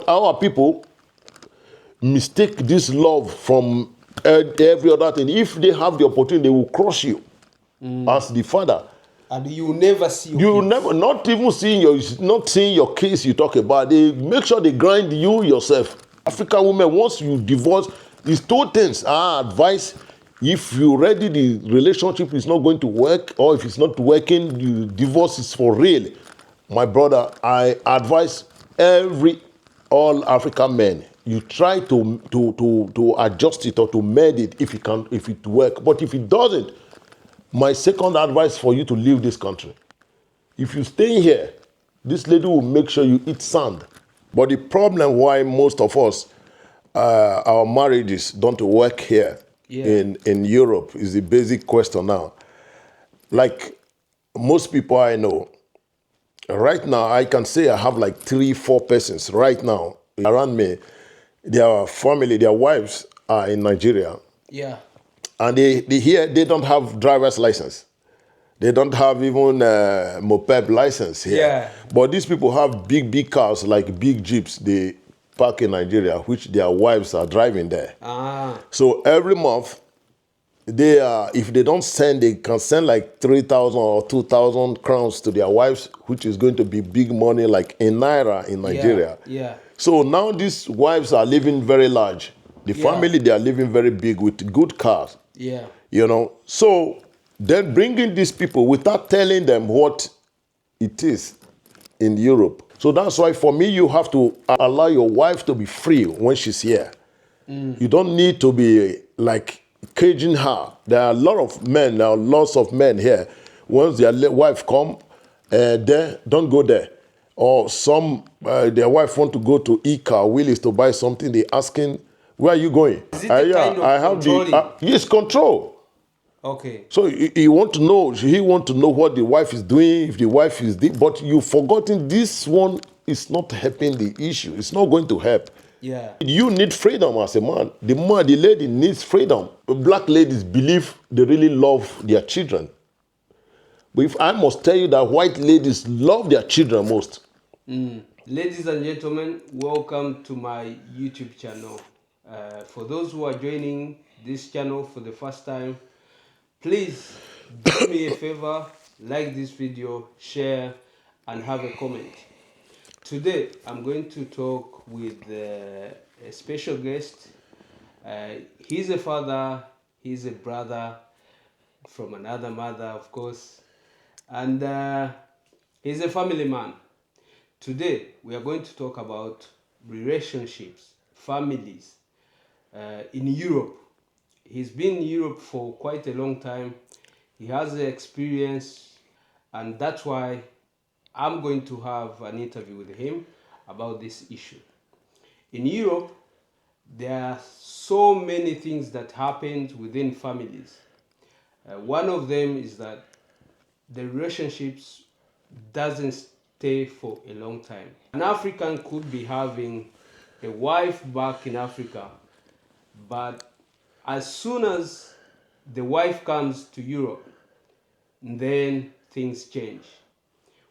Our people mistake this love from every other thing. If they have the opportunity, they will cross you as the father. And you will never see your You will kids. never, not even seeing your case you talk about. They make sure they grind you yourself. African women, once you divorce, it's two things. I advise, if you're ready, the relationship is not going to work, or if it's not working, the divorce is for real. My brother, I advise all African men, you try to adjust it or to mend it if it works. But if it doesn't, my second advice for you to leave this country. If you stay here, this lady will make sure you eat sand. But the problem why most of us, our marriages don't work here in Europe is the basic question now. Like most people I know, right now I can say I have like 3-4 persons right now around me. Their family, their wives are in Nigeria. Yeah. And they here, they don't have driver's license. They don't have even moped license here. Yeah. But these people have big cars, like big jeeps, they park in Nigeria, which their wives are driving there. So every month, if they don't send, they can send like 3,000 or 2,000 crowns to their wives, which is going to be big money, like in Naira in Nigeria. Yeah. So now these wives are living very large. The family, they are living very big with good cars. Yeah. You know, so then bringing these people without telling them what it is in Europe. So that's why for me, you have to allow your wife to be free when she's here. You don't need to be like caging her. There are lots of men here. Once their wife come, there, don't go there. Or their wife want to go to Ika, Willis to buy something, they asking, where are you going? Is it kind of controlling? Yes, control. Okay. So he want to know what the wife is doing, if the wife is but you've forgotten this one is not helping the issue. It's not going to help. Yeah. You need freedom as a man. The lady needs freedom. Black ladies believe they really love their children. But if I must tell you that white ladies love their children most. Ladies and gentlemen, welcome to my YouTube channel. For those who are joining this channel for the first time, please do me a favor, like this video, share, and have a comment. Today, I'm going to talk with a special guest. He's a father, he's a brother from another mother, of course, and he's a family man. Today, we are going to talk about relationships, families in Europe. He's been in Europe for quite a long time. He has the experience, and that's why I'm going to have an interview with him about this issue. In Europe, there are so many things that happen within families. One of them is that the relationships doesn't stay for a long time. An African could be having a wife back in Africa, but as soon as the wife comes to Europe, then things change.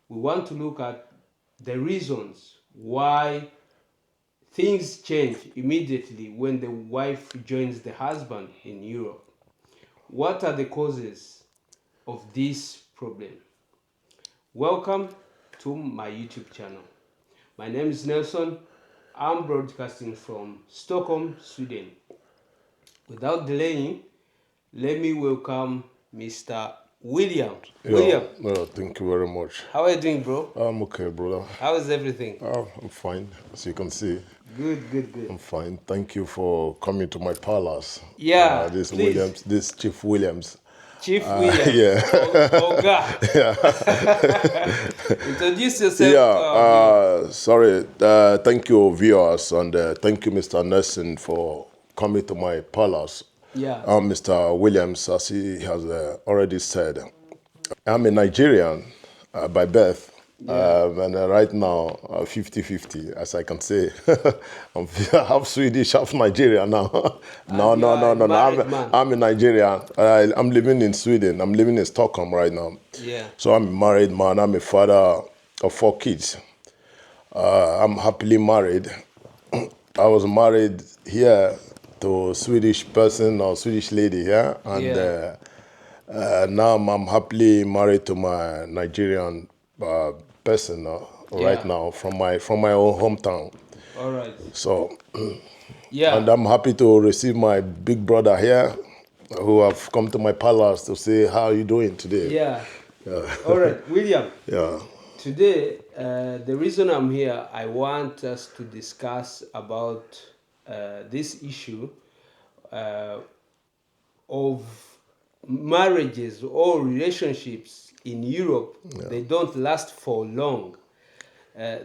We want to look at the reasons why things change immediately when the wife joins the husband in Europe. What are the causes of this problem? Welcome to my YouTube channel. My name is Nelson. I'm broadcasting from Stockholm, Sweden. Without delaying, let me welcome Mr. William. William. Thank you very much. How are you doing, bro? I'm okay, brother. How is everything? I'm fine, as you can see. Good. I'm fine. Thank you for coming to my palace. Yeah, this Chief Williams. Chief Williams. Yeah. Oh God. Yeah. Introduce yourself. Yeah. Sorry. Thank you, viewers, and thank you, Mr. Nelson, for coming to my palace. Yeah. Mr. Williams, as he has already said, I'm a Nigerian by birth. And right now, 50-50, as I can say. I'm half Swedish, half Nigerian now. No. I'm a Nigerian. I'm living in Sweden. I'm living in Stockholm right now. Yeah. So I'm a married man. I'm a father of 4 kids. I'm happily married. I was married here to a Swedish person or Swedish lady here, and Yeah. now I'm happily married to my Nigerian person right Yeah. now from my own hometown. All right. So, and Yeah. I'm happy to receive my big brother here, who have come to my palace to say how you doing today. Yeah. All right, William. Yeah, Today, the reason I'm here, I want us to discuss about this issue uh, of marriages or relationships in Europe. They don't last for long.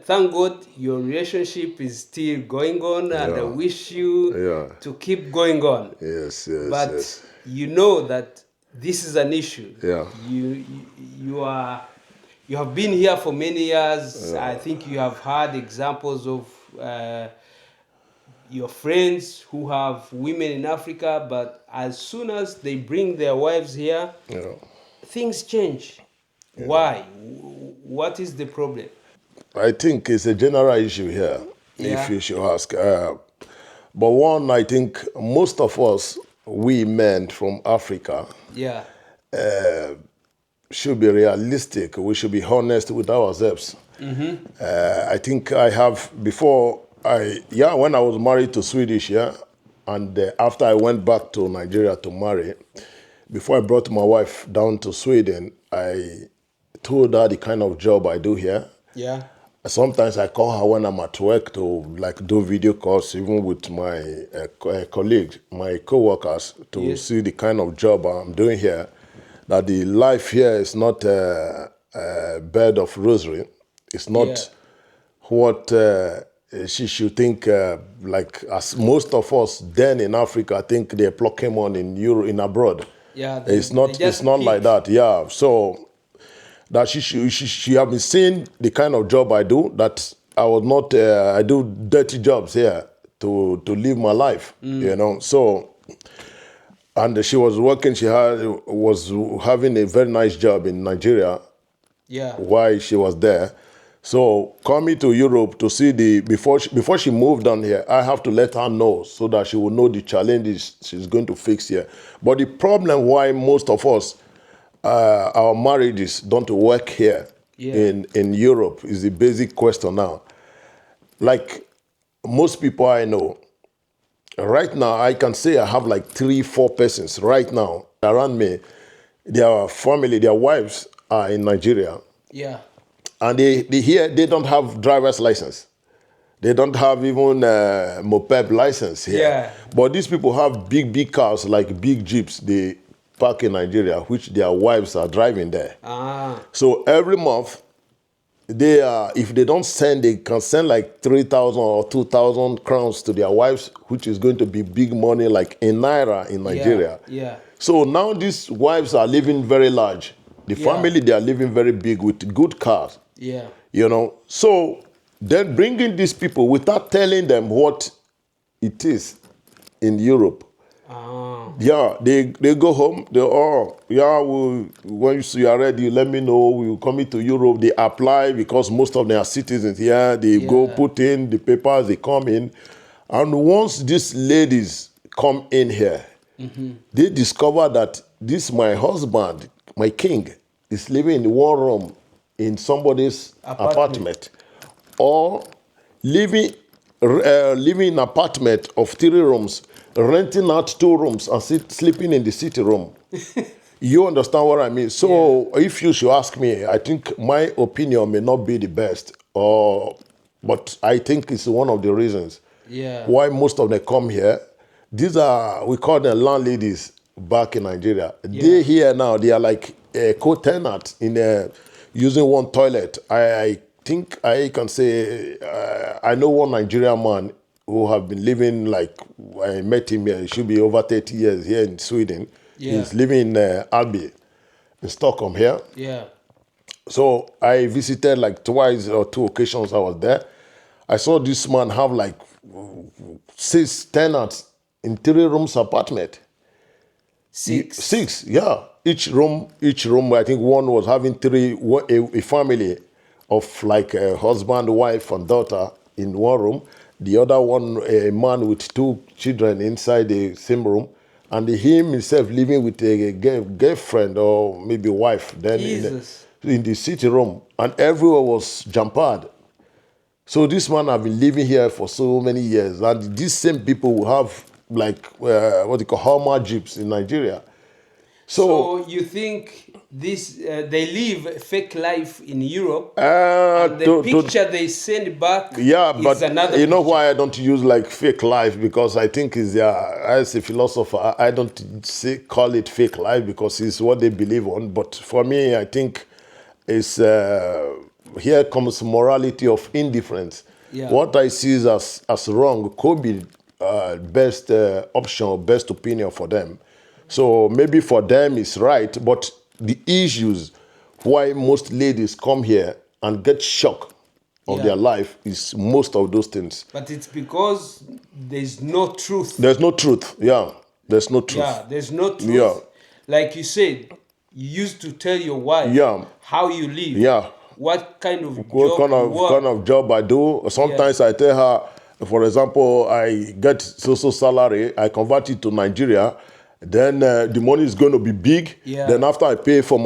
Thank God your relationship is still going on, and I yeah, wish you yeah. to keep going on. Yes, yes, But yes. you know that this is an issue. Yeah, You have been here for many years. I think you have had examples of your friends who have women in Africa, but as soon as they bring their wives here, yeah. things change. Why? What is the problem? I think it's a general issue here, if Yeah, you should ask. But one, I think most of us, we men from Africa, yeah, should be realistic. We should be honest with ourselves. I think I have before when I was married to Swedish, and after I went back to Nigeria to marry, before I brought my wife down to Sweden, I told her the kind of job I do here. yeah, Sometimes I call her when I'm at work to like do video calls, even with my colleagues, my co-workers, to yes, see the kind of job I'm doing here. That the life here is not a bed of rosary. It's yeah, not what she should think. Like as most of us then in Africa think they're plucking on in Europe, in abroad. yeah. It's They not. It's just not like pick. that. Yeah. So that she have been seeing the kind of job I do, that I was not I do dirty jobs here to live my life, so, and she was working, was having a very nice job in Nigeria Yeah, while she was there. So coming to Europe to see before she moved down here, I have to let her know so that she will know the challenges she's going to fix here. But the problem why most of us our marriages don't work here yeah, in Europe is the basic question now. Like most people I know, right now I can say I have like 3, 4 persons right now around me. Their family, their wives are in Nigeria, yeah, and they here they don't have driver's license. They don't have even moped license here. yeah, But these people have big cars, like big jeeps. They park in Nigeria, which their wives are driving there. ah, So every month, if they don't send, they can send like 3,000 or 2,000 crowns to their wives, which is going to be big money, like in naira in yeah, Nigeria. yeah, So now these wives are living very large. The yeah, family, they are living very big with good cars. yeah, So then bringing these people without telling them what it is in Europe. ah, Yeah, they go home. When you are ready, let me know. We'll come into Europe. They apply because most of them are citizens here. They go yeah, put in the papers. They come in, and once these ladies come in here, they discover that this my husband, my king, is living in one room in somebody's apartment. apartment, or living living in an apartment of 3 rooms, renting out 2 rooms and sleeping in the city room. You understand what I mean? Yeah, So if you should ask me, I think my opinion may not be the best, but I think it's one of the reasons yeah, why most of them come here. These are, we call them landladies back in Nigeria. yeah, They here now, they are like a co-tenant in using one toilet. I think I can say, I know one Nigerian man who have been living, like, I met him here, he should be over 30 years here in Sweden. yeah, He's living in Alby, in Stockholm here. yeah, So I visited like twice or 2 occasions I was there. I saw this man have like 6 tenants in 3 rooms apartment. 6. 6, yeah. Each room, I think one was having 3, a family of like a husband, wife, and daughter in one room. The other one, a man with two children inside the same room, and him himself living with a girlfriend or maybe wife. Then Jesus. in the sitting room, and everywhere was jam-packed. So this man have been living here for so many years, and these same people will have like what they call Hallmark jeeps in Nigeria. So you think this they live a fake life in Europe, Uh, and the to- to- picture they send back Yeah, is but another you know picture. why I don't use like fake life, because I think is as a philosopher I don't call it fake life because it's what they believe on. But for me, I think it's here comes morality of indifference. Yeah. What I see is as wrong could be best option or best opinion for them. So maybe for them it's right, but the issues why most ladies come here and get shocked of Yeah. their life is most of those things. But it's because there's no truth. There's no truth. Yeah, there's no truth. Yeah, there's no truth. Yeah. Like you said, you used to tell your wife Yeah. how you live. Yeah. What kind of What job kind you of work. kind of job I do? Sometimes I tell her, for example, I get so salary, I convert it to Nigeria. Then the money is going to be big. Yeah. Then after I pay for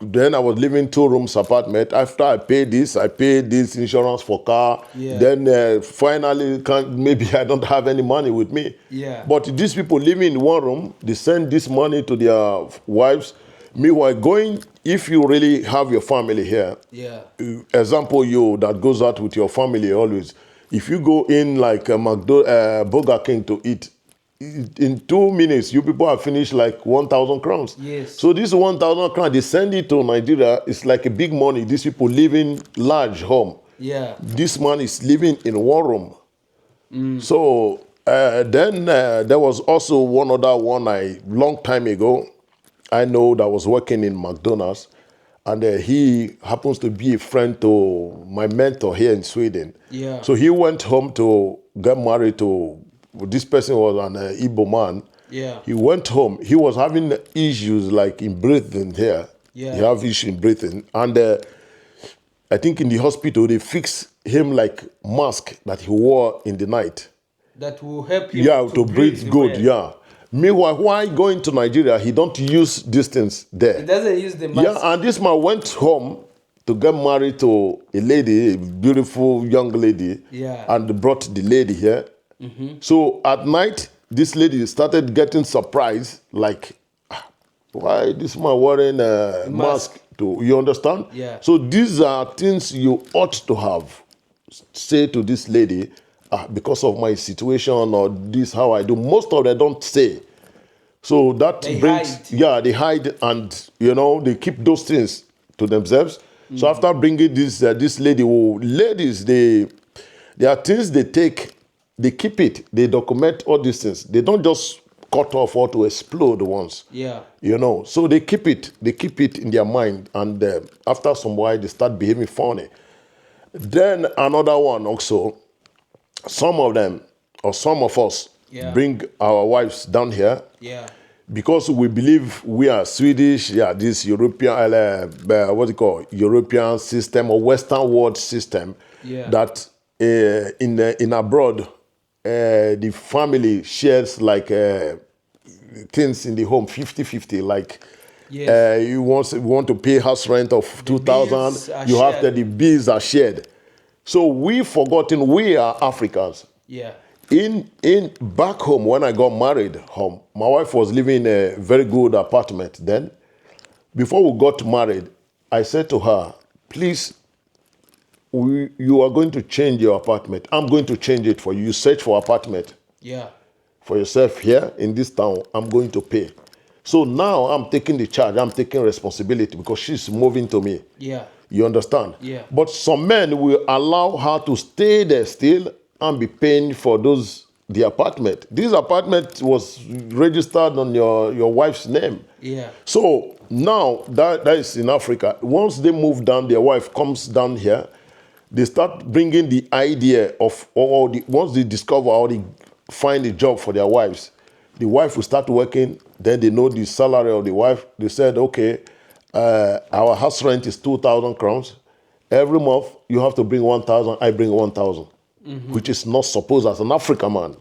then I was living 2 rooms apartment. After I pay this insurance for car. Yeah. Then finally, maybe I don't have any money with me. Yeah. But these people living in 1 room, they send this money to their wives. Meanwhile, if you really have your family here, Yeah. example you that goes out with your family always, if you go in like a Burger King to eat, in 2 minutes, you people have finished like 1,000 crowns. Yes. So this 1,000 crowns, they send it to Nigeria. It's like a big money. These people live in large home. Yeah. This man is living in 1 room. So then there was also one other one long time ago, I know that was working in McDonald's, and he happens to be a friend to my mentor here in Sweden. Yeah. So he went home to get married to, this person was an Igbo man. Yeah. He went home. He was having issues like in breathing here. Yeah. He have issue in breathing. And I think in the hospital, they fixed him like mask that he wore in the night. That will help him Yeah, to breathe good, well. yeah. Meanwhile, why going to Nigeria, he don't use these things there. He doesn't use the mask. Yeah, and this man went home to get married to a lady, a beautiful young lady, Yeah. and brought the lady here. So at night, this lady started getting surprised, like, why this man wearing a mask? You understand? Yeah. So these are things you ought to have. Say to this lady, because of my situation or this how I do. Most of them don't say. So that They brings, hide. yeah, they hide, and they keep those things to themselves. So after bringing this lady, ladies, there are things they take, they keep it, they document all these things. They don't just cut off or to explode once. Yeah. So they keep it in their mind, and after some while they start behaving funny. Then another one also, some of them or some of us bring our wives down here. Yeah. Because we believe we are Swedish, this European, European system or Western world system, that in abroad, the family shares like things in the home 50-50, like you want to pay house rent of 2,000, you have the bills are shared. So we've forgotten we are Africans. Yeah. In back home, when I got married home, my wife was living in a very good apartment then. Before we got married, I said to her, please, you are going to change your apartment. I'm going to change it for you. You search for apartment for yourself here in this town. I'm going to pay. So now I'm taking the charge. I'm taking responsibility because she's moving to me. Yeah. You understand? Yeah. But some men will allow her to stay there still and be paying for the apartment. This apartment was registered on your wife's name. Yeah. So now that is in Africa. Once they move down, their wife comes down here, they start bringing the idea of, once they discover or they find a job for their wives, the wife will start working, then they know the salary of the wife. They said, okay, our house rent is 2,000 crowns. Every month, you have to bring 1,000, I bring 1,000. which is not supposed as an African man.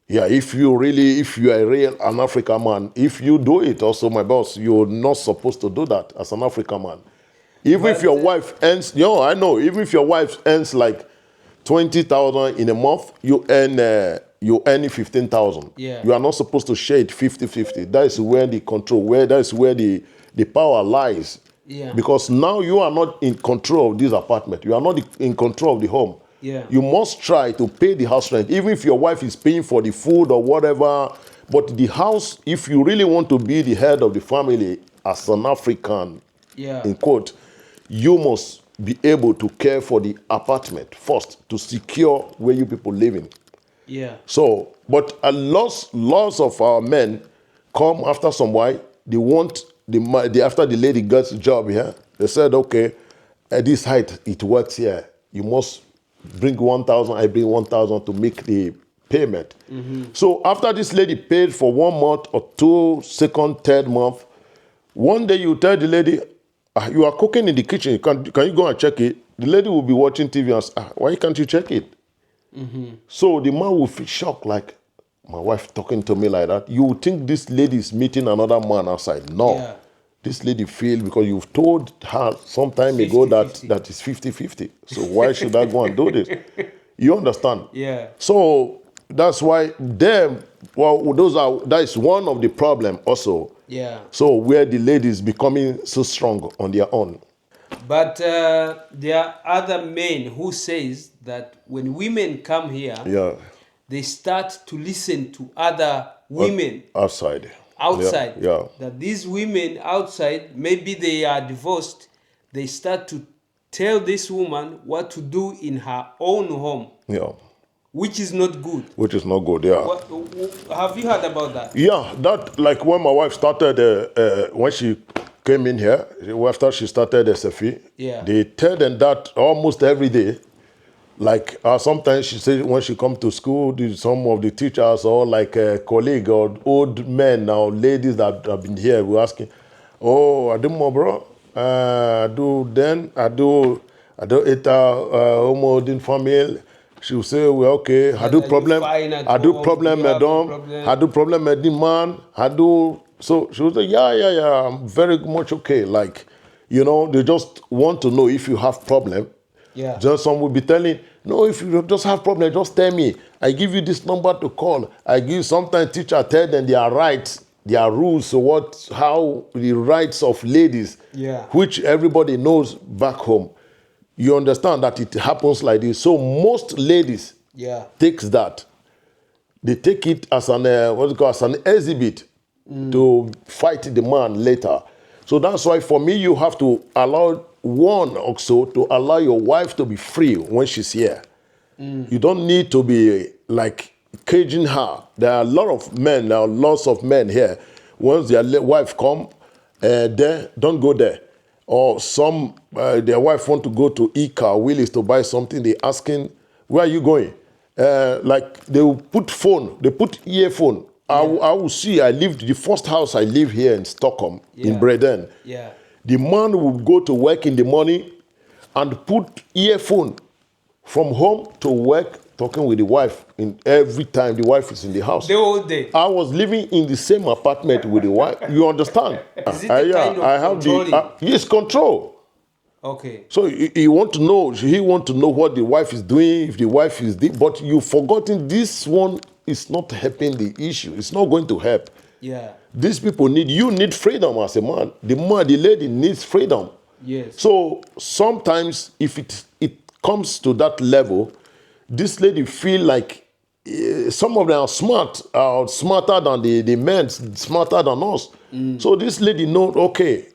Yeah, if you are a real an African man, if you do it also, my boss, you're not supposed to do that as an African man. Even if your wife earns, I know, even if your wife earns like 20,000 in a month, you earn 15,000. Yeah. You are not supposed to share it 50-50. That is where the control, that is where the power lies. Yeah. Because now you are not in control of this apartment. You are not in control of the home. Yeah. You must try to pay the house rent, even if your wife is paying for the food or whatever. But the house, if you really want to be the head of the family as an African, in quote, you must be able to care for the apartment first to secure where you people living. Yeah. So, but lots of our men come after some while. They want after the lady gets a job here. They said, okay, at this height it works here. You must bring 1,000. I bring 1,000 to make the payment. So after this lady paid for 1 month or 2, second, third month, one day you tell the lady, you are cooking in the kitchen. Can you go and check it? The lady will be watching TV and say, why can't you check it? So the man will feel shocked, like, my wife talking to me like that. You would think this lady is meeting another man outside. No. Yeah. This lady feel, because you've told her some time ago that is 50-50. So why should I go and do this? You understand? Yeah. So that's why that is one of the problem also. Yeah. So where the ladies becoming so strong on their own. But there are other men who says that when women come here, they start to listen to other women outside. Yeah. That these women outside, maybe they are divorced, they start to tell this woman what to do in her own home. Yeah. Which is not good. Which is not good, yeah. Have you heard about that? Yeah, that, like when my wife started, when she came in here, after she started SFE, they tell them that almost every day. Like sometimes she says when she come to school, some of the teachers or like a colleague or old men or ladies that have been here, we're asking, oh, I do more, bro. I do it homo din family. She will say, well, okay, I do problem, madam, I do problem, man, I do. So she will say, yeah, I'm very much okay. Like, they just want to know if you have problem. Yeah. Just some will be telling, no, if you just have problem, just tell me. I give you this number to call. Sometimes teacher tell them their rights, their rules, so how the rights of ladies, which everybody knows back home. You understand that it happens like this. So most ladies takes that. They take it as an exhibit to fight the man later. So that's why for me, you have to allow one also to allow your wife to be free when she's here. You don't need to be like caging her. There are lots of men here. Once their wife come, don't go there. Or some, their wife want to go to Ika, Willis to buy something, they asking, where are you going? Like they will put earphone. I will see, the first house I live here in Stockholm, in Breden. Yeah. The man will go to work in the morning and put earphone from home to work, talking with the wife every time the wife is in the house. The whole day. I was living in the same apartment with the wife. You understand? Is it controlling? Yes, control. Okay. So he want to know what the wife is doing, if the wife is but you've forgotten this one is not helping the issue. It's not going to help. Yeah. These people need freedom as a man. The lady needs freedom. Yes. So sometimes if it comes to that level, this lady feel like some of them are smarter than the men, smarter than us. So this lady knows, okay,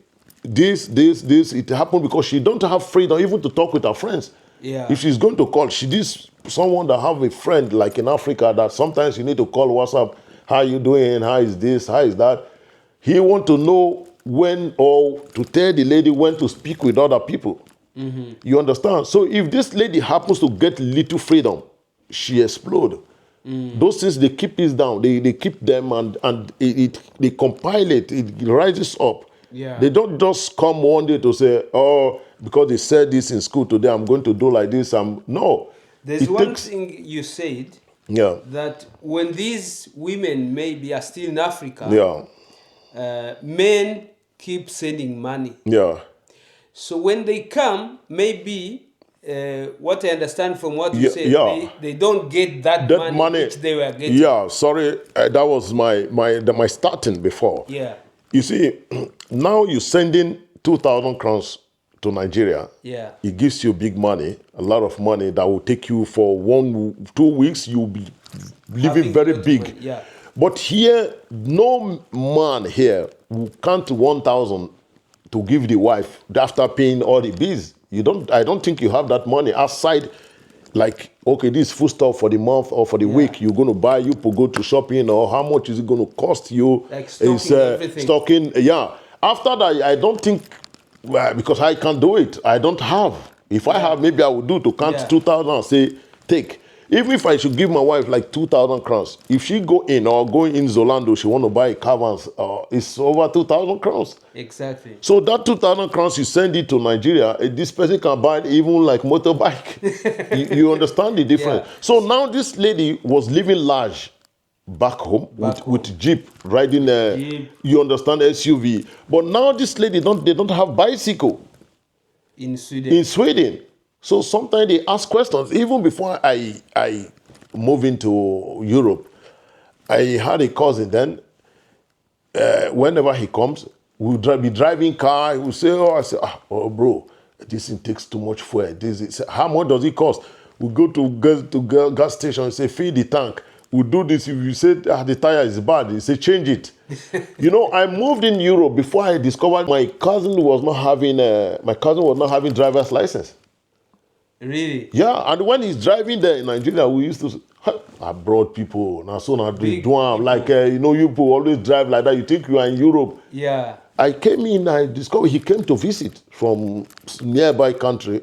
this, it happened because she don't have freedom even to talk with her friends. Yeah. If she's going to call, someone that have a friend like in Africa that sometimes you need to call WhatsApp, how you doing, how is this, how is that? He want to know when or to tell the lady when to speak with other people. You understand? So if this lady happens to get little freedom, she explode. Those things, they keep it down. They keep them and they compile it. It rises up. Yeah. They don't just come one day to say, oh, because they said this in school today, I'm going to do like this. No. There's It one takes- thing you said, Yeah, that when these women maybe are still in Africa, men keep sending money. yeah. So when they come, maybe what I understand from what you Yeah, said, yeah. they don't get that, That money which they were getting. Yeah, sorry, that was my starting before. Yeah. You see, now you're sending 2,000 crowns to Nigeria. Yeah. It gives you big money, a lot of money that will take you for 2 weeks. You'll be living Having very a lot of big. money, yeah. But here, no man here will count 1,000 to give the wife after paying all the bills. I don't think you have that money outside. Like, okay, this food stuff for the month or for the week, you're going to buy, you go to shopping, or how much is it going to cost you? Like stocking everything. Stocking, yeah. After that, I don't think, because I can't do it. I don't have. If I have, maybe I would do to count 2,000 and say, take. Even if I should give my wife like 2,000 crowns, if she go in or going in Zolando, she want to buy a Cavans, it's over 2,000 crowns. Exactly. So that 2,000 crowns, you send it to Nigeria, this person can buy it even like motorbike. you understand the difference? Yeah. So now this lady was living large back home, with Jeep, riding Jeep. You understand, SUV. But now this lady, they don't have bicycle In Sweden. in Sweden. So sometimes they ask questions. Even before I moved into Europe, I had a cousin then. Whenever he comes, we'll be driving car. He will say, I say, bro, this thing takes too much fuel. How much does it cost? We go to gas station and say, fill the tank. We'll do this. If you say the tire is bad, you say, change it. I moved in Europe before I discovered my cousin was not having driver's license. Really? Yeah, and when he's driving there in Nigeria, we used to abroad people. Now, so now they do like you people always drive like that. You think you are in Europe. Yeah. I came in. I discovered he came to visit from nearby country,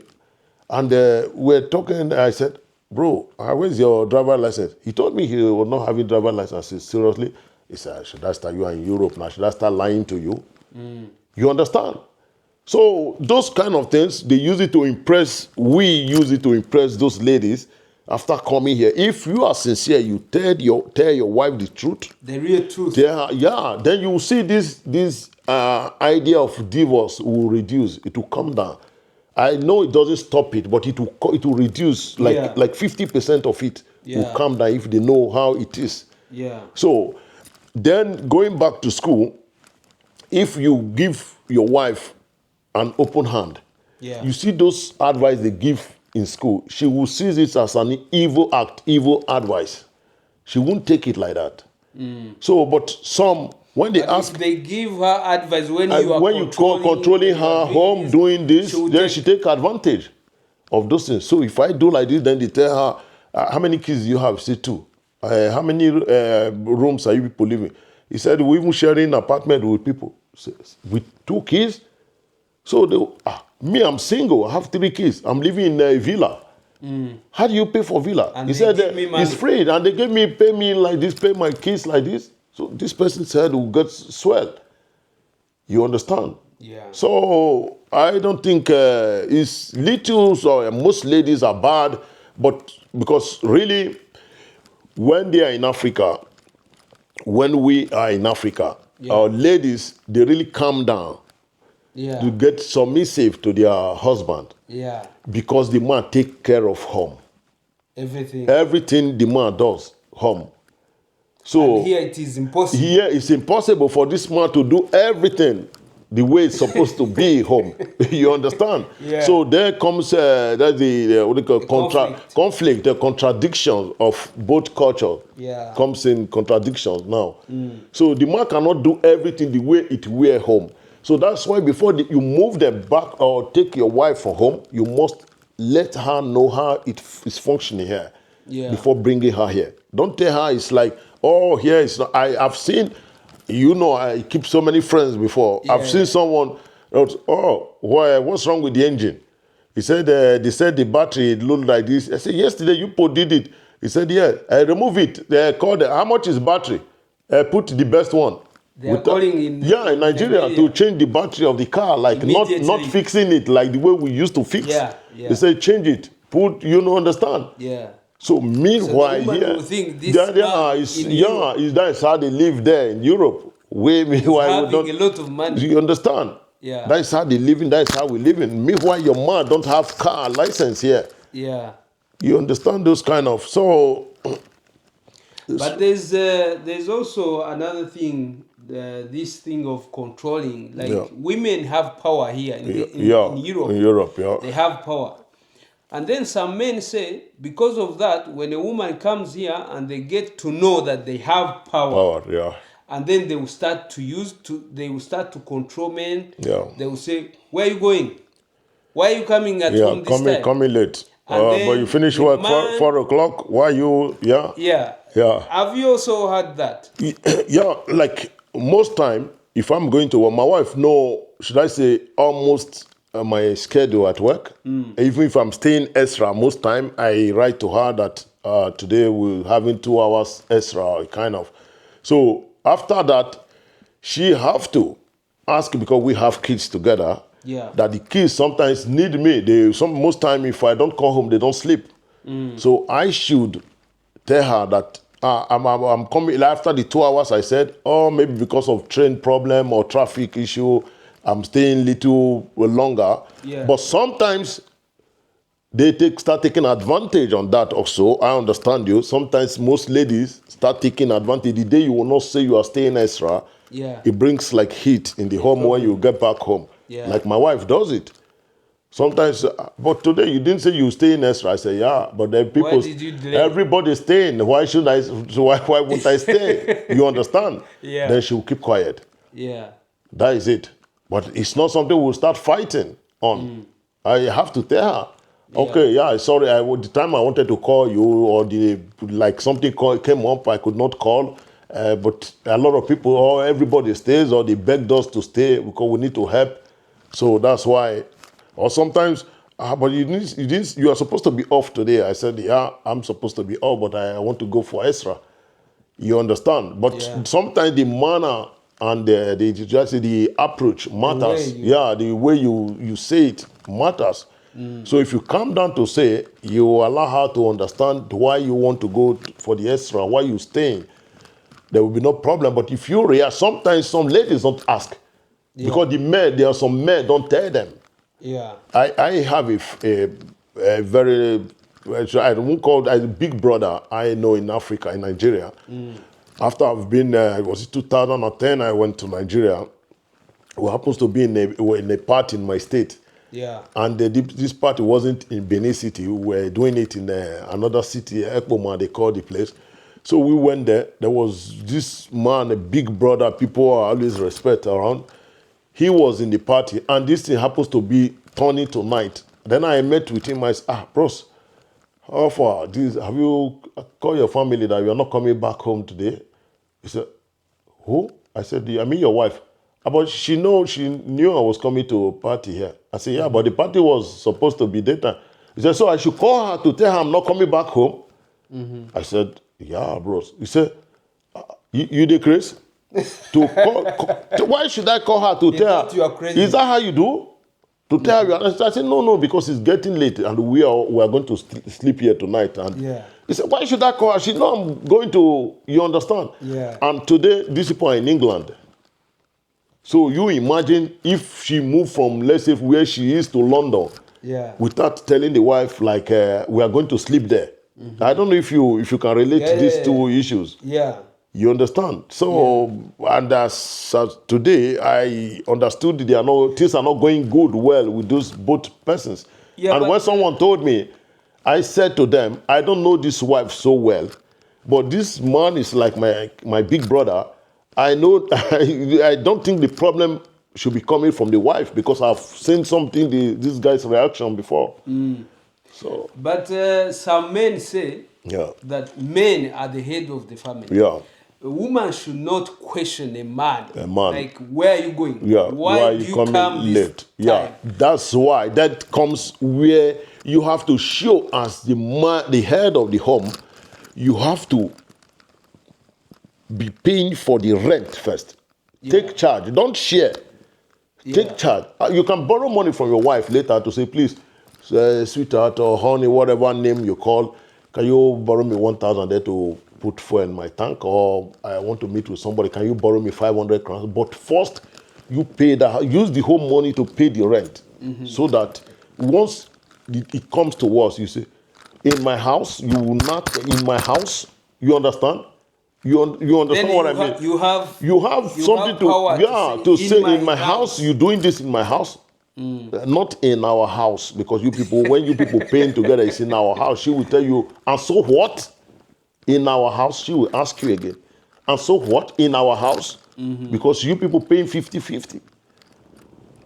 and we're talking. I said, "Bro, where's your driver license?" He told me he was not having driver license. I said, seriously? He said, "Should I start? You are in Europe now. Should I start lying to you?" You understand? So those kind of things, they use it to impress, we use it to impress those ladies after coming here. If you are sincere, you tell your wife the truth. The real truth. Then you will see this idea of divorce will reduce. It will come down. I know it doesn't stop it, but it will reduce like 50% of it will come down if they know how it is. Yeah. So then going back to school, if you give your wife an open hand, you see those advice they give in school, she will see this as an evil act, evil advice. She won't take it like that. So, but some, when they ask, if they give her advice when you are controlling her home, doing this, then she take advantage of those things. So if I do like this, then they tell her, how many kids do you have? Say 2. How many rooms are you people living? He said, we even sharing an apartment with people. With 2 kids? So me, I'm single. I have 3 kids. I'm living in a villa. How do you pay for villa? And he said it's free, and they pay me like this, pay my kids like this. So this person's head will get swell. You understand? Yeah. So I don't think it's little. So most ladies are bad, but because really, when they are in Africa, when we are in Africa, our ladies, they really calm down. To get submissive to their husband. Yeah. Because the man take care of home. Everything the man does, home. So and here it is impossible. Here it's impossible for this man to do everything the way it's supposed to be home. You understand? Yeah. So there comes that's the conflict, the contradiction of both cultures. Yeah. Comes in contradictions now. So the man cannot do everything the way it were home. So that's why before you move them back or take your wife from home, you must let her know how it is functioning here before bringing her here. Don't tell her it's like, oh, here it's not. I've seen, I keep so many friends before. I've seen someone, what's wrong with the engine? He said, they said the battery looked like this. I said, yesterday you did it. He said, yeah, I remove it. They called how much is battery? Put the best one. They are calling in Nigeria to change the battery of the car, like not fixing it like the way we used to fix. Yeah. They say change it, put, you know, understand? Yeah. So meanwhile, woman here, will think this man in Europe that's how they live there in Europe. Where meanwhile we having don't. a lot of money. You understand? Yeah. That's how they living. That's how we living. Meanwhile, your man don't have car license here. Yeah. You understand those kind of so. But there's also another thing, this thing of controlling. Like Yeah. women have power here in Europe. In Europe, yeah. They have power. And then some men say, because of that, when a woman comes here and they get to know that they have power, Yeah. and then they will start to control men. Yeah. They will say, where are you going? Why are you coming at home this time? Coming late. And But then you finish the work man- 4 o'clock. Why you? Yeah. Yeah. Yeah. Have you also heard that? Yeah, like most time, if I'm going to work, my wife know, should I say, almost my schedule at work. Even if I'm staying extra, most time I write to her that today we're having 2 hours extra, kind of. So after that, she have to ask because we have kids together. Yeah. That the kids sometimes need me. Most time if I don't call home, they don't sleep. So I should tell her that I'm coming after the 2 hours. I said, oh, maybe because of train problem or traffic issue, I'm staying little longer. Yeah. But sometimes they start taking advantage on that also. I understand you. Sometimes most ladies start taking advantage. The day you will not say you are staying extra, Yeah. it brings like heat in the home when you get back home. Yeah. Like my wife does it. Sometimes, but today you didn't say you stay in extra. I say, yeah, but then people, did you delay? everybody's staying. Why should I? So why won't I stay? You understand? Yeah. Then she will keep quiet. Yeah. That is it. But it's not something we'll start fighting on. I have to tell her. Okay, yeah, sorry. The time I wanted to call you, or something came up, I could not call. But a lot of people, or everybody stays, or they begged us to stay because we need to help. So that's why. Or sometimes, but you are supposed to be off today. I said, yeah, I'm supposed to be off, but I want to go for extra. You understand? But Yeah. sometimes the manner and the approach matters. The way you say it matters. So if you come down to say, you allow her to understand why you want to go for the extra, why you staying, there will be no problem. But if you react, sometimes some ladies don't ask. Because there are some men don't tell them. Yeah. I have a very, I won't call it a big brother I know in Africa, in Nigeria. After I've been, was it 2010, I went to Nigeria. Who happens to be in a party in my state. Yeah. And this party wasn't in Benin City. We were doing it in another city, Ekpoma, they call the place. So we went there. There was this man, a big brother, people always respect around. He was in the party, and this thing happens to be turning to night. Then I met with him. I said, bros, how far? Have you called your family that you are not coming back home today? He said, who? I said, I mean your wife. But she knew I was coming to a party here. I said, yeah, but the party was supposed to be daytime. He said, so I should call her to tell her I'm not coming back home? I said, yeah, bros. He said, you the crazy? Why should I call her to tell her? You are crazy. Is that how you do? To tell her? I said, no, because it's getting late and we are going to sleep here tonight. And he said, why should I call her? She know I'm going to, you understand? Yeah. And today, these people are in England. So you imagine if she moved from, let's say, where she is to London, without telling the wife, like, we are going to sleep there. I don't know if you can relate to these two issues. Yeah. You understand? So, and as today, I understood things are not going good well with those both persons. Yeah, and when someone told me, I said to them, I don't know this wife so well, but this man is like my big brother. I know, I don't think the problem should be coming from the wife because I've seen something, this guy's reaction before. So, but some men say that men are the head of the family. Yeah. A woman should not question a man. Like, where are you going? Yeah. Why do you come late? Yeah. That's why. That comes where you have to show as the man, the head of the home, you have to be paying for the rent first. Take charge. Don't share. Take charge. You can borrow money from your wife later to say, please, sweetheart or honey, whatever name you call, can you borrow me 1,000 there to put fuel in my tank? Or I want to meet with somebody, can you borrow me 500 crowns? But first, you pay that, use the whole money to pay the rent. So that once it comes to us, you say, in my house, you will not, in my house, you understand? You understand Then what I mean? you have Something power to say in my house, you're doing this in my house. Not in our house, because you people, when you people paying together, it's in our house. She will tell you, and so what? In our house, she will ask you again. And so what? In our house? Because you people paying 50-50.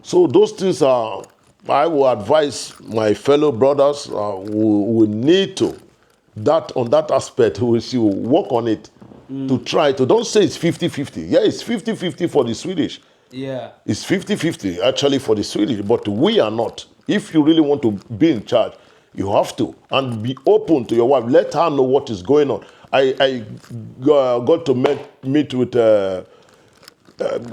So those things are, I will advise my fellow brothers who need to, on that aspect, who will work on it, to try to, don't say it's 50-50. Yeah, it's 50-50 for the Swedish. Yeah. It's 50-50 actually for the Swedish, but we are not. If you really want to be in charge, you have to. And be open to your wife. Let her know what is going on. I got to meet with,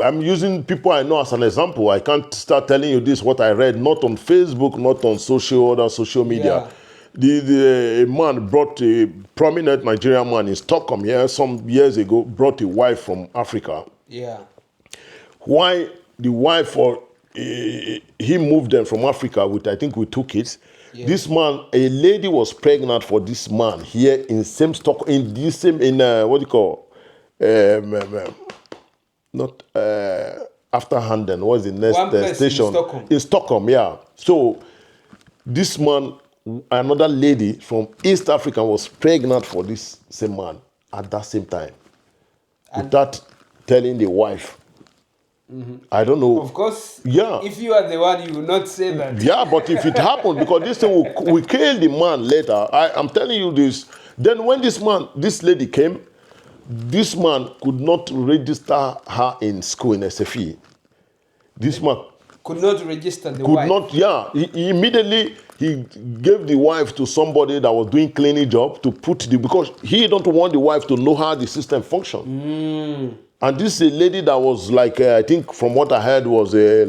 I'm using people I know as an example. I can't start telling you this, what I read, not on Facebook, not on other social media. A man brought, a prominent Nigerian man in Stockholm here some years ago, brought a wife from Africa. Yeah. Why the wife, or he moved them from Africa with, I think, with 2 kids. Yeah. This man, a lady was pregnant for this man here in same stock, in this same, what do you call, not after Handen, what's the next station? In Stockholm. In Stockholm, yeah. So this man, another lady from East Africa was pregnant for this same man at that same time, without telling the wife. I don't know. Of course, yeah. If you are the one, you will not say that. Yeah, but if it happened, because this thing will kill the man later. I'm telling you this. Then when this lady came, this man could not register her in school in SFE. This man could not register the could wife. not. Yeah, he immediately he gave the wife to somebody that was doing cleaning job to put because he don't want the wife to know how the system function. And this is a lady that was like, I think from what I heard, was a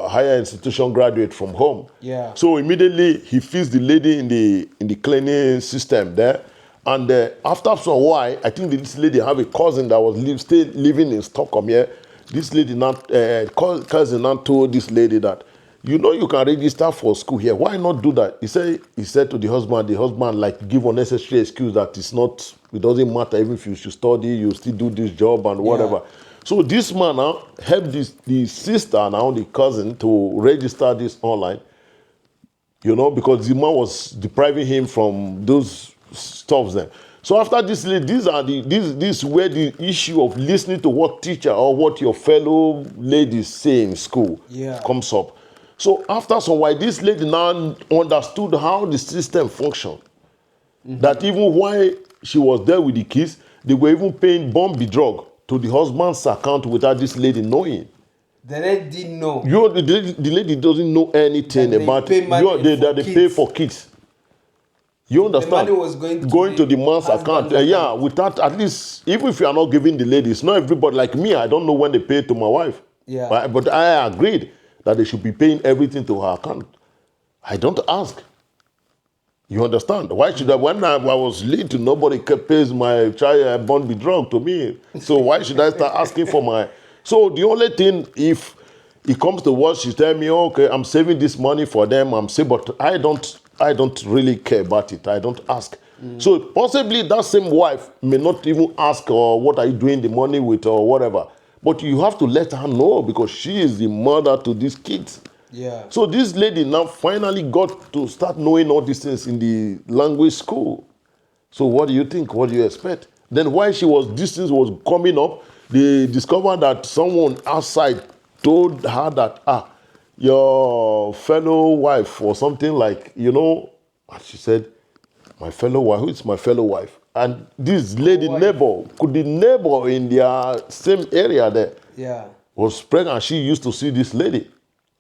higher institution graduate from home. Yeah. So immediately he feeds the lady in the cleaning system there. And after some while, I think this lady have a cousin that was still living in Stockholm here. This lady cousin now told this lady that, you know, you can register for school here. Why not do that? He said to the husband like give unnecessary excuse that it doesn't matter even if you should study, you still do this job and whatever. Yeah. So this man now helped the sister, now the cousin, to register this online, you know, because the man was depriving him from those stuffs there. So after this, this is where the issue of listening to what teacher or what your fellow ladies say in school comes up. So after some while, this lady now understood how the system functioned. That even while she was there with the kids, they were even paying Bombi drug to the husband's account without this lady knowing. The lady didn't know. The lady doesn't know anything about it. They pay for kids. You understand? The money was going to the man's account. Without, at least, even if you are not giving the ladies, not everybody like me, I don't know when they pay to my wife. Yeah. But I agreed that they should be paying everything to her account. I don't ask. You understand? Why should I? When I was little, nobody pays my child Bombi drug to me. So why should I start asking for my? So the only thing, if it comes to what she tell me, okay, I'm saving this money for them, but I don't really care about it. I don't ask. So possibly that same wife may not even ask, or what are you doing the money with, or whatever. But you have to let her know, because she is the mother to these kids. Yeah. So this lady now finally got to start knowing all these things in the language school. So what do you think? What do you expect? Then while this thing was coming up, they discovered that someone outside told her that, your fellow wife or something like, you know, and she said, my fellow wife, who is my fellow wife? And this lady neighbor in their same area there was pregnant. She used to see this lady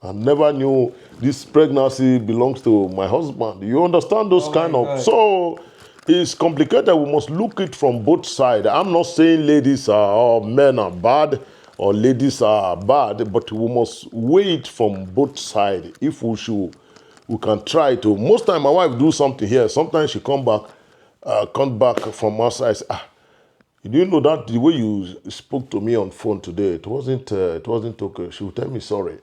and never knew this pregnancy belongs to my husband. You understand those kind of... So it's complicated. We must look it from both sides. I'm not saying ladies or men are bad or ladies are bad, but we must weigh it from both sides if we should we can try to. Most time my wife do something here. Sometimes she come back from outside. Say, do you know that the way you spoke to me on phone today, it wasn't okay. She would tell me sorry.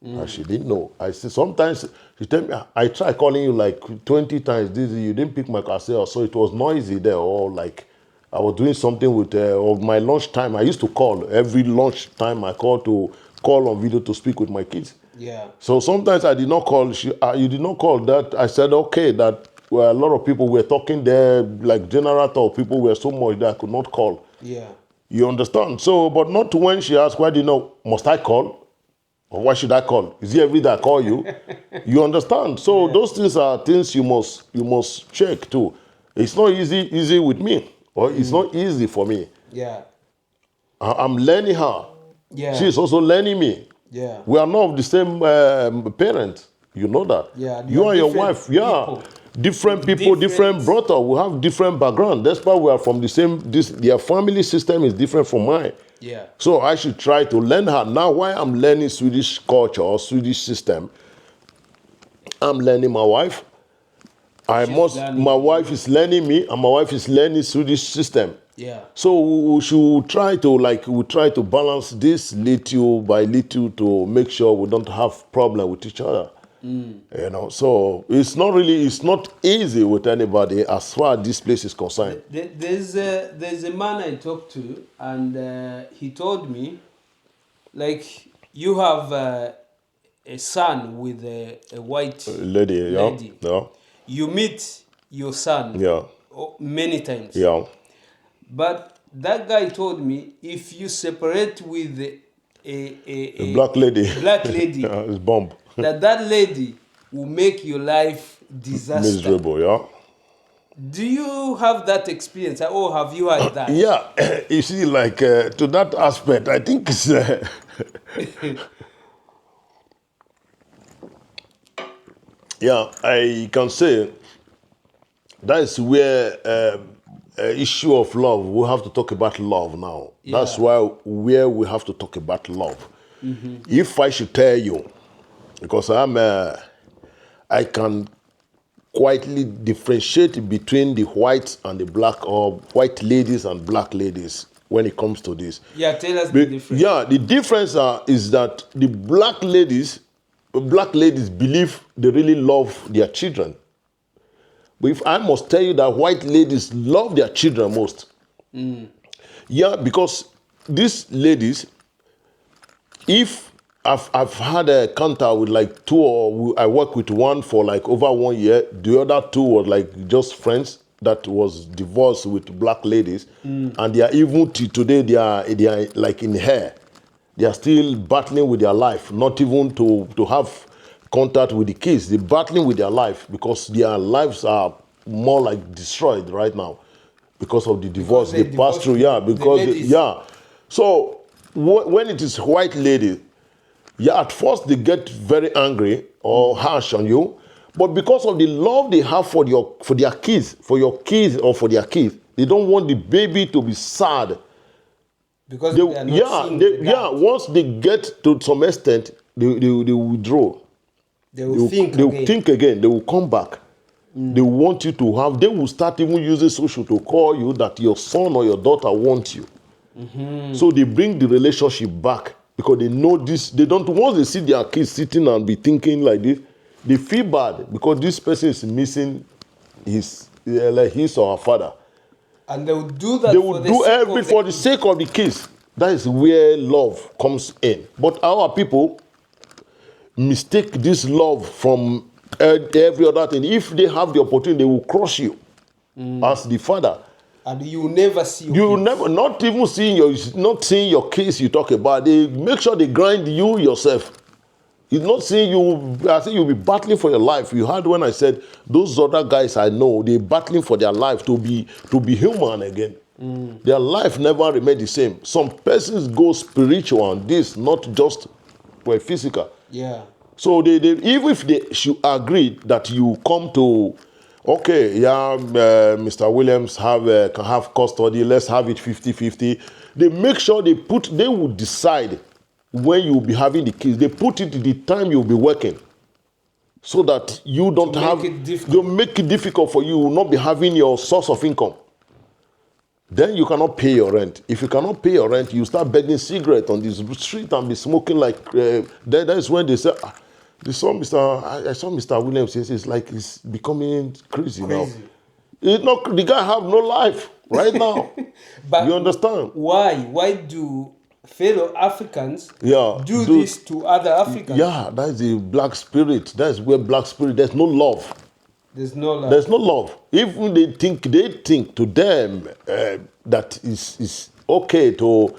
And she didn't know. I say sometimes she tell me I try calling you like 20 times. This you didn't pick my call. I say, oh, so it was noisy there, or like I was doing something with of my lunch time. I used to call every lunch time. I call on video to speak with my kids. Yeah. So sometimes I did not call. You did not call that. I said okay that. Well, a lot of people were talking there, like general talk. People were so much that I could not call. Yeah. You understand? So, but not when she asked, why do you know, must I call? Or why should I call? Is it every day I call you? You understand? So those things are things you must check too. It's not easy with me. Or it's not easy for me. Yeah. I'm learning her. Yeah. She's also learning me. Yeah. We are not of the same parents. You know that. Yeah. You and your wife, people. different people, different brother. We have different background. That's why we are from the same. Their family system is different from mine. Yeah. So I should try to learn her. Now, why I'm learning Swedish culture or Swedish system, I'm learning my wife. My wife is learning me, and my wife is learning Swedish system. Yeah. So we should try to balance this little by little to make sure we don't have problem with each other. You know, so it's not easy with anybody as far as this place is concerned. There's a man I talked to, and he told me, like, you have a son with a white Lady. Yeah. You meet your son many times. Yeah. But that guy told me, if you separate with A black lady. Yeah, it's bomb. that lady will make your life disaster. Miserable, yeah. Do you have that experience, or have you had that? Yeah, you see, like to that aspect, I think it's. Yeah, I can say that's where issue of love. We have to talk about love now. Yeah. That's where we have to talk about love. If I should tell you, because I can quietly differentiate between the whites and the black, or white ladies and black ladies when it comes to this. Yeah, tell us the difference. Yeah, the difference is that the black ladies believe they really love their children. But if I must tell you that white ladies love their children most. Yeah, because these ladies, if I've had a contact with like two, or I worked with one for like over 1 year. The other two were like just friends that was divorced with black ladies, and they are even till today they are like in hair. They are still battling with their life, not even to have contact with the kids. They're battling with their life because their lives are more like destroyed right now because of the divorce they passed through. Yeah, because So when it is white lady, yeah, at first they get very angry or harsh on you, but because of the love they have for their kids, they don't want the baby to be sad. Because they are not once they get to some extent, they withdraw. They will think again. They will come back. They want you to have. They will start even using social to call you that your son or your daughter wants you. So they bring the relationship back because they know this. They don't. Once they see their kids sitting and be thinking like this, they feel bad because this person is missing his or her father. And they will do that. They will do everything for the sake of the kids. That is where love comes in. But our people mistake this love from every other thing. If they have the opportunity, they will crush you as the father. And you will never see you will never, not even seeing your kids you talk about. They make sure they grind you yourself. It's not saying I think you'll be battling for your life. You heard when I said those other guys I know, they're battling for their life to be human again. Their life never remained the same. Some persons go spiritual on this, not just physical. Yeah. So they even if they should agree that you come to, okay, yeah, Mr. Williams can have custody, let's have it 50-50. They make sure they will decide when you'll be having the kids. They put it the time you'll be working. so that you don't have, make it difficult. you make it difficult for you, will not be having your source of income. Then you cannot pay your rent. If you cannot pay your rent, you start begging cigarette on the street and be smoking like. That's when they say, I saw Mr. Williams. It's like he's becoming crazy now. It's not, the guy have no life right now. But you understand? Why? Why do fellow Africans do this to other Africans? Yeah, that's the black spirit. That's where black spirit. There's no love. There's no love. There's no love. If they think to them that is okay to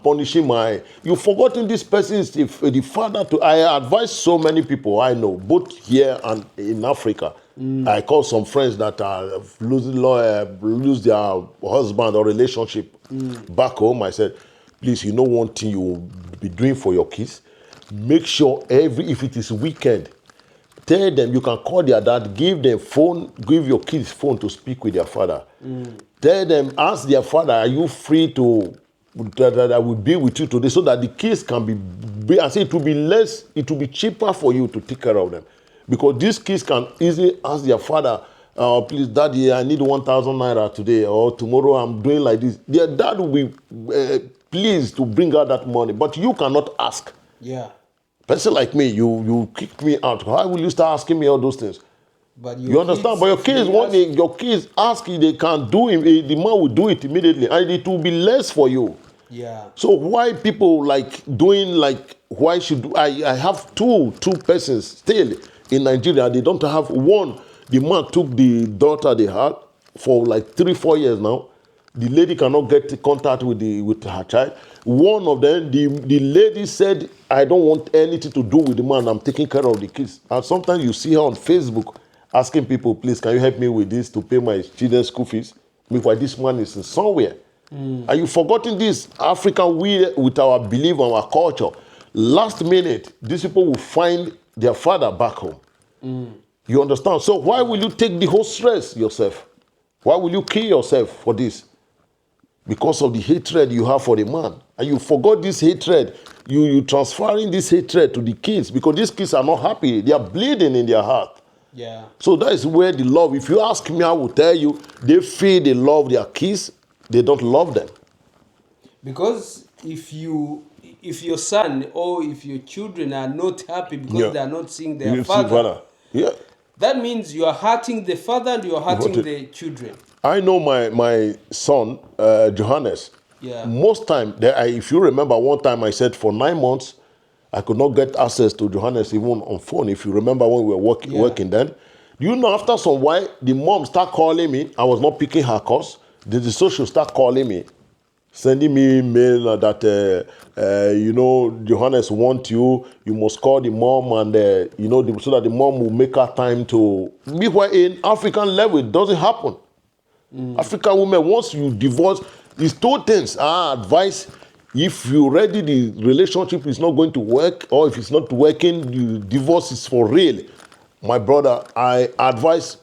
punishing my. You've forgotten this person is the father to. I advise so many people I know, both here and in Africa. I call some friends that are lose their husband or relationship back home. I said, please, you know one thing you will be doing for your kids? Make sure if it is weekend, tell them you can call their dad, give them phone, give your kids phone to speak with their father. Tell them, ask their father, are you free to that I will be with you today, so that the kids can be I say it will be cheaper for you to take care of them. Because these kids can easily ask their father, please, daddy, I need 1,000 naira today, or tomorrow I'm doing like this. Their dad will be pleased to bring out that money, but you cannot ask. Yeah. Person like me, you kicked me out. Why will you start asking me all those things? But you understand? But your kids ask you, they can't do it. The man will do it immediately, and it will be less for you. Yeah. So why people like doing like? Why should I have two persons still in Nigeria? They don't have one. The man took the daughter they had for like 3-4 years now. The lady cannot get contact with her child. One of them, the lady said, I don't want anything to do with the man. I'm taking care of the kids. And sometimes you see her on Facebook asking people, please, can you help me with this to pay my children's school fees? Meanwhile, this man is in somewhere. Are you forgetting this? African, we, with our belief and our culture, last minute, these people will find their father back home. You understand? So why will you take the whole stress yourself? Why will you kill yourself for this? Because of the hatred you have for the man. And you forgot this hatred. You transferring this hatred to the kids, because these kids are not happy. They are bleeding in their heart. Yeah. So that is where the love, if you ask me, I will tell you, they feel they love their kids, they don't love them. Because if your son or if your children are not happy because they are not seeing their father, that means you are hurting the father and you are hurting the children. I know my son, Johannes. Yeah. Most time, if you remember, one time I said for 9 months, I could not get access to Johannes even on phone. If you remember when we were working then. Do you know, after some while, the mom start calling me. I was not picking her calls. The social start calling me, sending me mail that, Johannes want you. You must call the mom and, so that the mom will make her time to. Meanwhile, in African level, it doesn't happen. African women, once you divorce, it's two things. I advise, if you ready, the relationship is not going to work, or if it's not working, the divorce is for real. My brother, I advise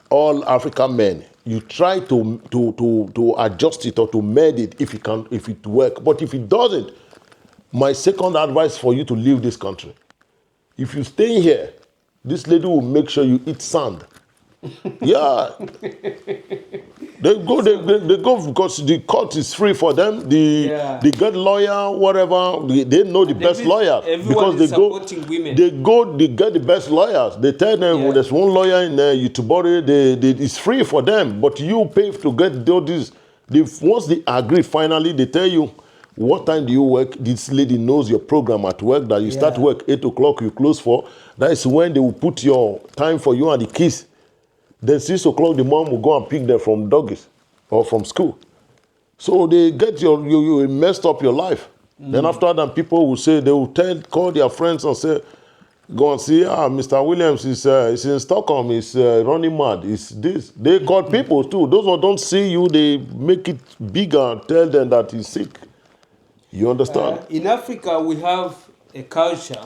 all African men, you try to adjust it or to mend it if it work. But if it doesn't, my second advice for you to leave this country. If you stay here, this lady will make sure you eat sand. Yeah. They go because the court is free for them. They get lawyer, whatever. They know the best lawyers because they get the best lawyers. They tell them there's one lawyer in Yutubori, it's free for them, but you pay to get all this. Once they agree, finally they tell you what time do you work. This lady knows your program at work, that you start work 8 o'clock, you close 4. That is when they will put your time for you and the kids. Then 6 o'clock, the mom will go and pick them from doggies or from school. So they get you messed up your life. Then after that, people will say, they will call their friends and say, go and see, Mr. Williams is in Stockholm, he's running mad, it's this. They call people too. Those who don't see you, they make it bigger and tell them that he's sick. You understand? In Africa, we have a culture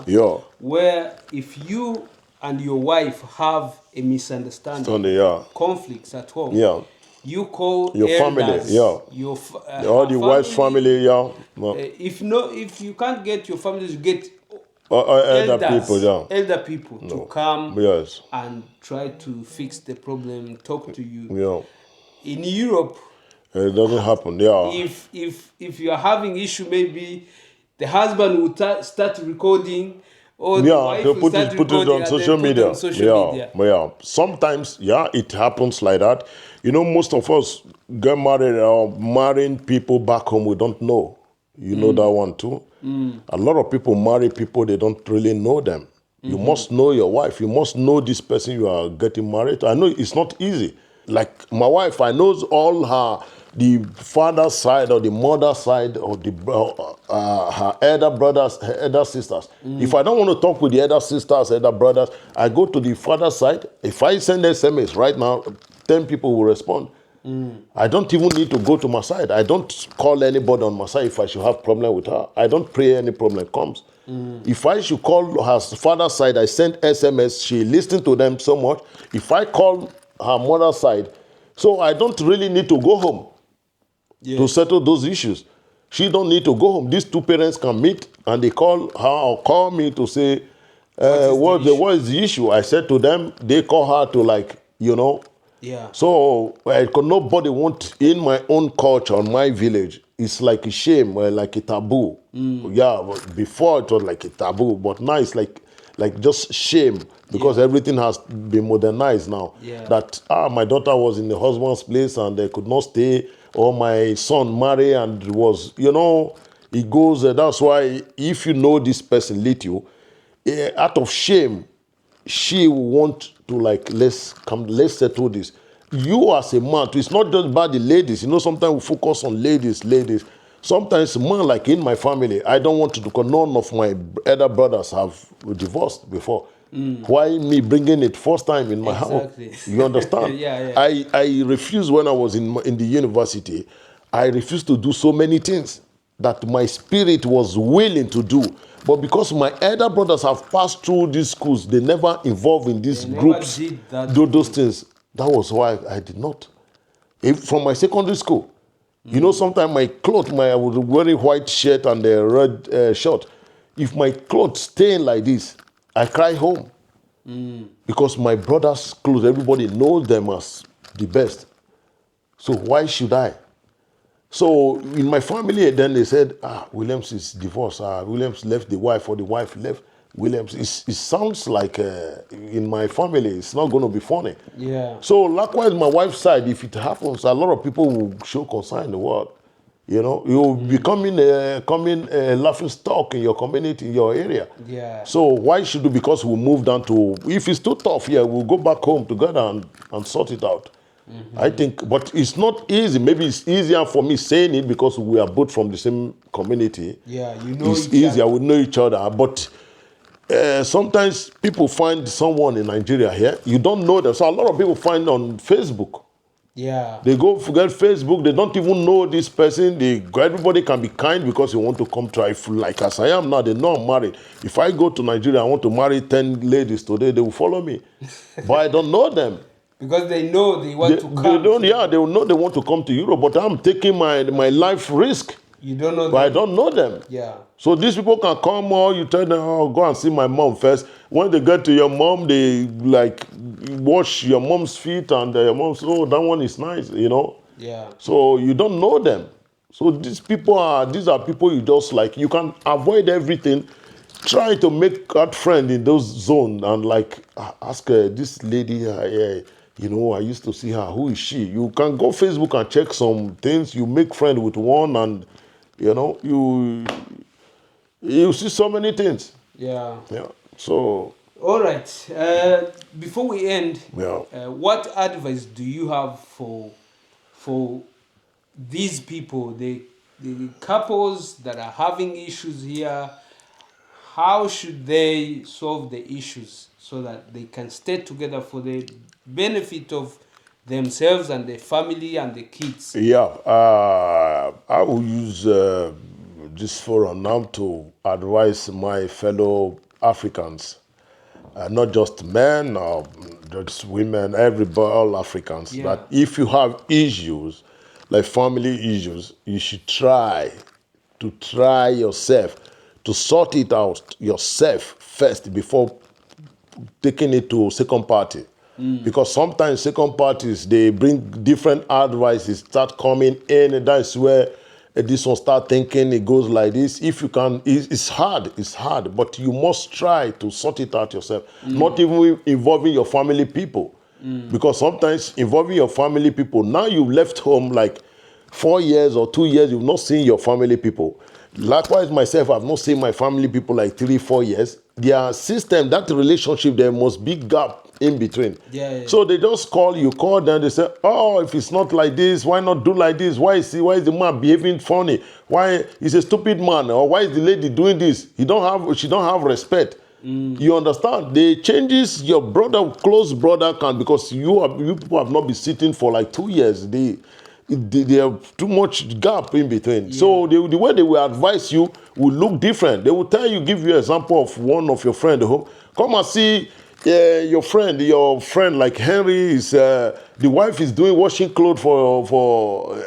where if you and your wife have a misunderstanding, conflicts at home, you call your elders, family, all the wife's family, If you can't get your family, you get Other people, yeah. elder people to come Yes. and try to fix the problem, talk to you. Yeah. In Europe, It doesn't happen. Yeah. if you are having issue, maybe the husband will start recording, or the Yeah, wife they will start put it recording on and social then put media. on social media. Yeah. Sometimes, yeah, it happens like that. You know, most of us get married or marrying people back home we don't know. You know that one too. A lot of people marry people they don't really know them. You must know your wife. You must know this person you are getting married to. I know it's not easy. Like my wife, I knows all the father's side or the mother's side or her elder brothers, her elder sisters. If I don't want to talk with the elder sisters, elder brothers, I go to the father's side. If I send SMS right now, 10 people will respond. I don't even need to go to my side. I don't call anybody on my side if I should have problem with her. I don't pray any problem comes. If I should call her father's side, I send SMS. She listens to them so much. If I call her mother's side, so I don't really need to go home to settle those issues. She don't need to go home. These two parents can meet and they call her or call me to say, what is the issue? I said to them, they call her to Yeah. So nobody want in my own culture, my village. It's like a shame, like a taboo. Yeah, before it was like a taboo, but now it's like just shame because everything has been modernized now. Yeah. That my daughter was in the husband's place and they could not stay, or my son married and was it goes. That's why if you know this person little, out of shame, she will want to let's settle this. You as a man too, it's not just about the ladies. Sometimes we focus on ladies. Sometimes man, like in my family, I don't want to, because none of my elder brothers have divorced before. Why me bringing it first time in my house? You understand? Yeah. I refused when I was in the university. I refused to do so many things that my spirit was willing to do. But because my elder brothers have passed through these schools, they never involved in these groups, do those things. That was why I did not. From my secondary school, sometimes my clothes, I was wearing white shirt and a red shirt. If my clothes stain like this, I cry home. Because my brother's clothes, everybody knows them as the best. So why should I? So in my family, then they said, Williams is divorced. Williams left the wife, or the wife left Williams. It sounds like in my family, it's not going to be funny. Yeah. So likewise, my wife's side, if it happens, a lot of people will show concern in the world. You'll be becoming a laughing stock in your community, in your area. Yeah. So why should we? Because we move down to, if it's too tough, we'll go back home together and sort it out. I think, but it's not easy. Maybe it's easier for me saying it because we are both from the same community. Yeah, it's easier. We know each other. But sometimes people find someone in Nigeria here, you don't know them. So a lot of people find on Facebook. Yeah. They go forget Facebook. They don't even know this person. Everybody can be kind because you want to come try. Like as I am now, they know I'm married. If I go to Nigeria, I want to marry 10 ladies today, they will follow me. But I don't know them. Because they know they want to come. They will know they want to come to Europe, but I'm taking my life risk. You don't know them. But I don't know them. Yeah. So these people can come, or you tell them, go and see my mom first. When they get to your mom, they wash your mom's feet, and your mom says, that one is nice, Yeah. So you don't know them. So these are people you just you can avoid everything. Try to make that friend in those zones and ask her, this lady, I used to see her. Who is she? You can go Facebook and check some things. You make friend with one, and you see so many things. Yeah. Yeah. So. All right. Before we end, what advice do you have for these people, the couples that are having issues here? How should they solve the issues so that they can stay together for the benefit of themselves and their family and the kids? Yeah, I will use this forum now to advise my fellow Africans, not just men or just women, everybody, all Africans, that if you have issues, like family issues, you should try yourself to sort it out yourself first before taking it to second party. Because sometimes second parties, they bring different advices, start coming in, and that's where this one start thinking it goes like this. If you can, it's hard, but you must try to sort it out yourself. Not even involving your family people. Because sometimes involving your family people, now you've left home like 4 years or 2 years, you've not seen your family people. Likewise, myself, I've not seen my family people like 3-4 years. Their system, that relationship, there must be gap in between. Yeah. So they just call them, they say, oh, if it's not like this, why not do like this? Why is the man behaving funny? Why is a stupid man? Or why is the lady doing this? She don't have respect. You understand? They changes your brother, close brother can, because you people have not been sitting for like 2 years. They have too much gap in between. Yeah. So the way they will advise you will look different. They will tell you, give you an example of one of your friends. Come and see your friend like Henry is the wife is doing washing clothes for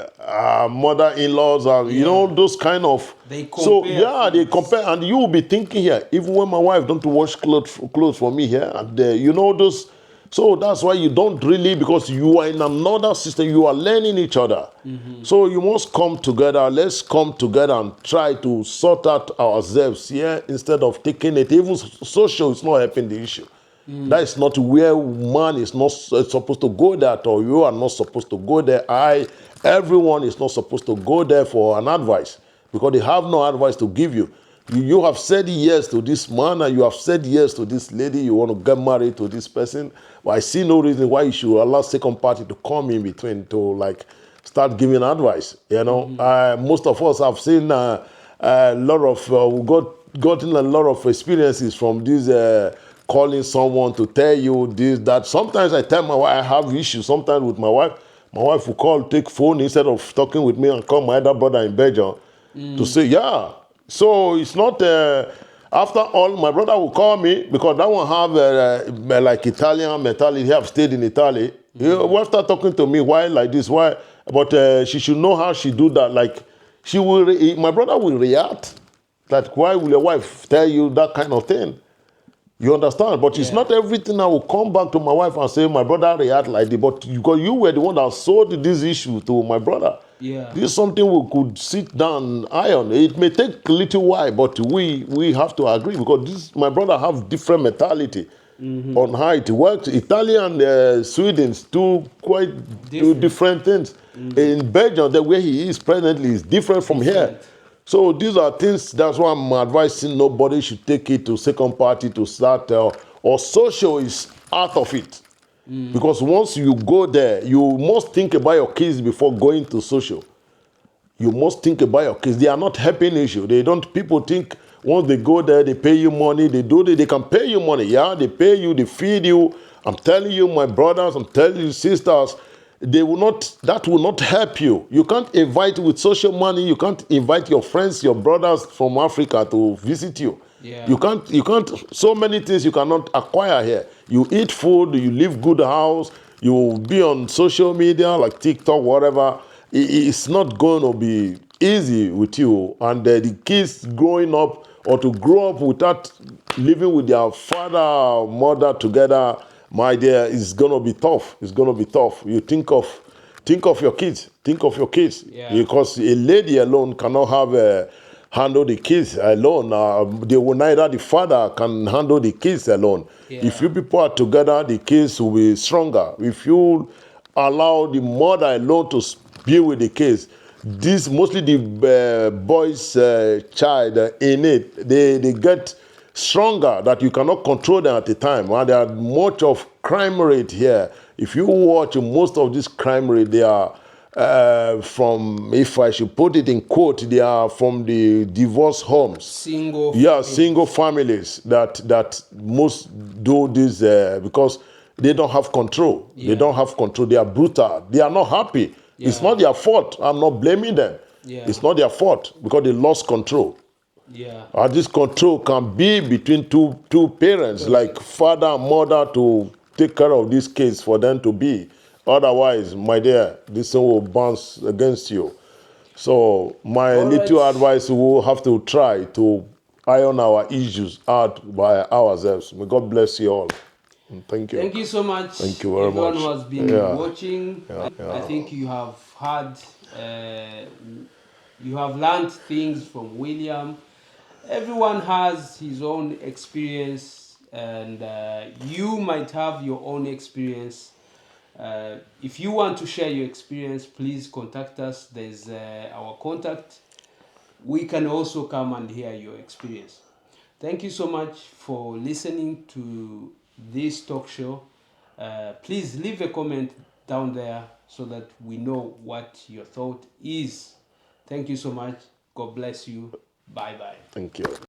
mother-in-laws, and you know, those kind of. They compare. They compare, and you will be thinking here, even when my wife don't wash clothes for me here, and you know those. So that's why you don't really, because you are in another system, you are learning each other. So you must come together. Let's come together and try to sort out ourselves here instead of taking it. Even social is not helping the issue. That is not where man is not supposed to go there, or you are not supposed to go there. Everyone is not supposed to go there for an advice, because they have no advice to give you. You have said yes to this man, and you have said yes to this lady. You want to get married to this person. But I see no reason why you should allow second party to come in between to like start giving advice. You know, most of us have seen a lot of gotten a lot of experiences from this calling someone to tell you this, that. Sometimes I tell my wife I have issues. Sometimes with my wife will call, take phone instead of talking with me, and call my other brother in Belgium to say yeah. So it's not, after all, my brother will call me, because that one have like Italian mentality. He have stayed in Italy. He will start talking to me, why like this, why? But she should know how she do that. Like, my brother will react. Like, why will your wife tell you that kind of thing? You understand? But it's not everything I will come back to my wife and say, my brother react like this. But because you were the one that sold this issue to my brother. Yeah. This is something we could sit down and iron. It may take a little while, but we have to agree, because my brother have different mentality on how it works. Italian and Sweden do two different things. In Belgium, the way he is presently is different from here. So these are things, that's why I'm advising nobody should take it to second party to start, or social is out of it. Because once you go there, you must think about your kids before going to social. You must think about your kids. They are not helping issue. People think once they go there, they pay you money, they can pay you money. Yeah, they pay you, they feed you. I'm telling you, my brothers, I'm telling you, sisters, that will not help you. You can't invite with social money, you can't invite your friends, your brothers from Africa to visit you. Yeah. You can't, so many things you cannot acquire here. You eat food, you live good house, you be on social media like TikTok, whatever. It's not going to be easy with you. And the kids growing up, or to grow up without living with their father or mother together, my dear, it's going to be tough. It's going to be tough. You think of your kids. Think of your kids. Yeah. Because a lady alone cannot handle the kids alone. Neither the father can handle the kids alone. Yeah. If you people are together, the kids will be stronger. If you allow the mother alone to be with the kids, this mostly the boy's child in it, they get stronger, that you cannot control them at the time. And there are much of crime rate here. If you watch most of this crime rate, they are from, if I should put it in quote, they are from the divorce homes. Single families that most do this because they don't have control. Yeah. They don't have control. They are brutal. They are not happy. Yeah. It's not their fault. I'm not blaming them. Yeah. It's not their fault, because they lost control. Yeah. And this control can be between two parents, like father and mother, to take care of this case for them to be. Otherwise, my dear, this thing will bounce against you. So my little advice, we will have to try to iron our issues out by ourselves. May God bless you all. And thank you. Thank you so much. Thank you very everyone much. who has been Yeah. watching. I think you have had, you have learned things from William. Everyone has his own experience, and you might have your own experience. If you want to share your experience, please contact us. There's our contact. We can also come and hear your experience. Thank you so much for listening to this talk show. Please leave a comment down there so that we know what your thought is. Thank you so much. God bless you. Bye bye. Thank you.